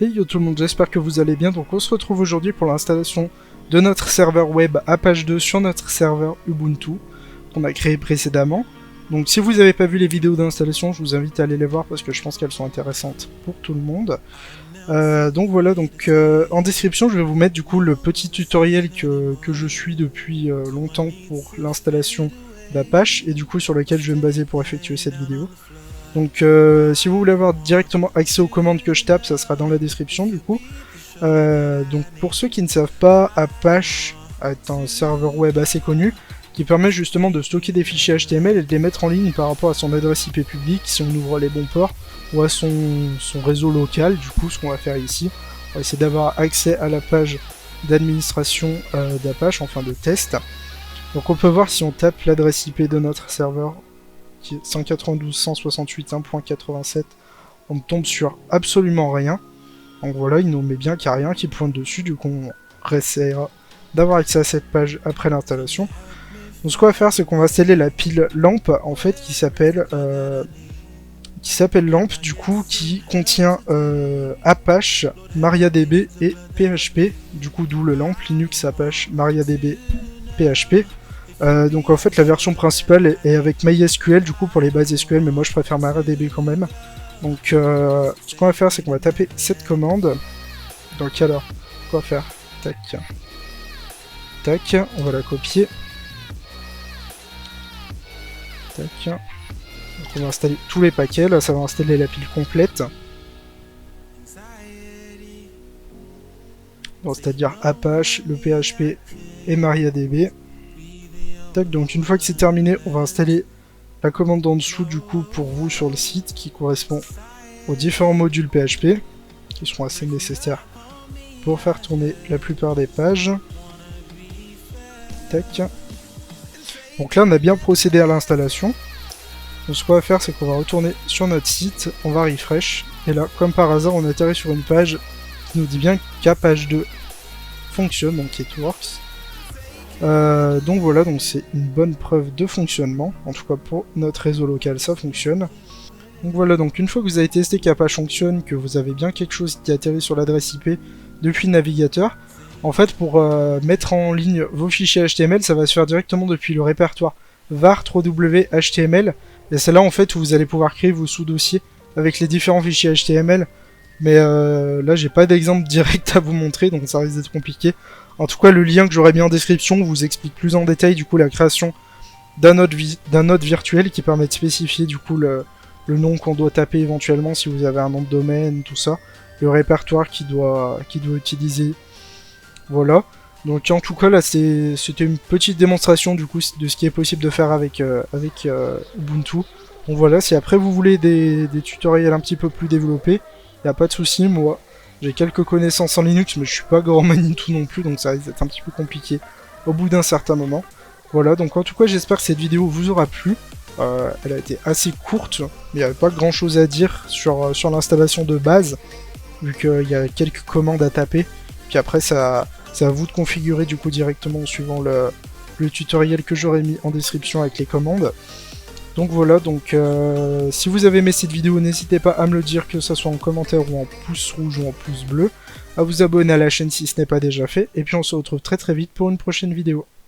Hey yo tout le monde, j'espère que vous allez bien. Donc on se retrouve aujourd'hui pour l'installation de notre serveur web Apache 2 sur notre serveur Ubuntu qu'on a créé précédemment. Donc si vous n'avez pas vu les vidéos d'installation, je vous invite à aller les voir parce que je pense qu'elles sont intéressantes pour tout le monde. Donc voilà, en description je vais vous mettre du coup le petit tutoriel que je suis depuis longtemps pour l'installation d'Apache et du coup sur lequel je vais me baser pour effectuer cette vidéo. Donc si vous voulez avoir directement accès aux commandes que je tape, ça sera dans la description du coup. Donc pour ceux qui ne savent pas, Apache est un serveur web assez connu qui permet justement de stocker des fichiers HTML et de les mettre en ligne par rapport à son adresse IP publique si on ouvre les bons ports ou à son réseau local. Du coup, ce qu'on va faire ici, on va essayer d'avoir accès à la page d'administration d'Apache, enfin de test. Donc on peut voir si on tape l'adresse IP de notre serveur qui est 192.168.1.87, on tombe sur absolument rien. Donc voilà, il nous met bien qu'il n'y a rien qui pointe dessus, du coup on essaiera d'avoir accès à cette page après l'installation. Donc ce qu'on va faire, c'est qu'on va installer la pile LAMP, en fait, qui s'appelle LAMP, du coup, qui contient Apache, MariaDB et PHP, du coup d'où le LAMP, Linux, Apache, MariaDB, PHP. Donc en fait la version principale est avec MySQL du coup pour les bases SQL, mais moi je préfère MariaDB quand même. Donc ce qu'on va faire, c'est qu'on va taper cette commande. Donc alors, quoi faire? Tac. Tac, on va la copier. Tac. Donc on va installer tous les paquets, là ça va installer la pile complète. C'est-à-dire Apache, le PHP et MariaDB. Tac, donc une fois que c'est terminé, on va installer la commande en dessous du coup pour vous sur le site qui correspond aux différents modules PHP qui seront assez nécessaires pour faire tourner la plupart des pages. Tac. Donc là on a bien procédé à l'installation. Donc ce qu'on va faire, c'est qu'on va retourner sur notre site, on va refresh, et là comme par hasard on atterrit sur une page qui nous dit bien qu'Apache 2 fonctionne, donc it works. Donc voilà, donc c'est une bonne preuve de fonctionnement, en tout cas pour notre réseau local ça fonctionne. Donc voilà, donc une fois que vous avez testé qu'Apache fonctionne, que vous avez bien quelque chose qui atterrit sur l'adresse IP depuis le navigateur, en fait pour mettre en ligne vos fichiers HTML, ça va se faire directement depuis le répertoire var html, et c'est là en fait où vous allez pouvoir créer vos sous-dossiers avec les différents fichiers HTML, mais là j'ai pas d'exemple direct à vous montrer, donc ça risque d'être compliqué. En tout cas, le lien que j'aurai mis en description vous explique plus en détail du coup la création d'un node virtuel qui permet de spécifier du coup le nom qu'on doit taper éventuellement si vous avez un nom de domaine, tout ça, le répertoire qui doit utiliser. Voilà. Donc en tout cas là c'était une petite démonstration du coup de ce qui est possible de faire avec Ubuntu. Donc voilà, si après vous voulez des tutoriels un petit peu plus développés, y a pas de souci, moi j'ai quelques connaissances en Linux, mais je suis pas grand Manitou non plus, donc ça risque d'être un petit peu compliqué au bout d'un certain moment. Voilà, donc en tout cas j'espère que cette vidéo vous aura plu. Elle a été assez courte, mais il n'y avait pas grand chose à dire sur l'installation de base, vu qu'il y a quelques commandes à taper, puis après c'est à vous de configurer du coup directement en suivant le tutoriel que j'aurai mis en description avec les commandes. Donc voilà, donc si vous avez aimé cette vidéo, n'hésitez pas à me le dire, que ce soit en commentaire ou en pouce rouge ou en pouce bleu, à vous abonner à la chaîne si ce n'est pas déjà fait, et puis on se retrouve très très vite pour une prochaine vidéo.